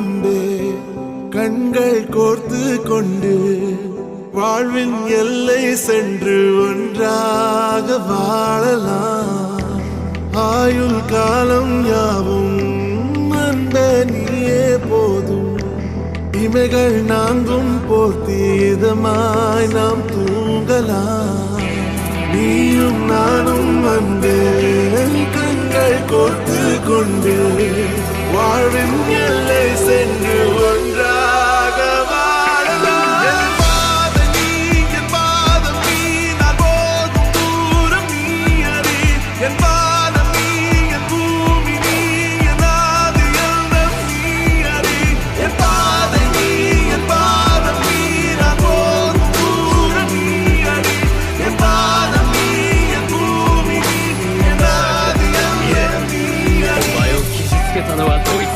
அன்பே கண்கள் கோர்த்து கொண்டு வாழ்வின் எல்லை சென்று ஒன்றாக வாழலாம். ஆயுள் காலம் யாவும் அன்பே நீயே போதும். இமைகள் நான்கும் போர்த்தி இதமாய் நாம் தூங்கலாம். நீயும் நானும் அன்பே கண்கள் கோர்த்து கொண்டு வாழ்வின் எல்லை சென்று ஒன்றாக வாழலாம். என் பாதம் நீ, என் பாதம் நீ, நான் போகும் தூரம் நீ அறி. என் வானம் நீ, என் பூமி நீ, என் ஆதி எல்லாம் நீ அறி. என் பாதம் நீ, என் பாதம் நீ, நான் போகும் தூரம் நீ அறி. என் வானம் நீ, என் பூமி நீ, என் ஆதி எல்லாம் நீ அறி. お前を傷つけたのはどいつ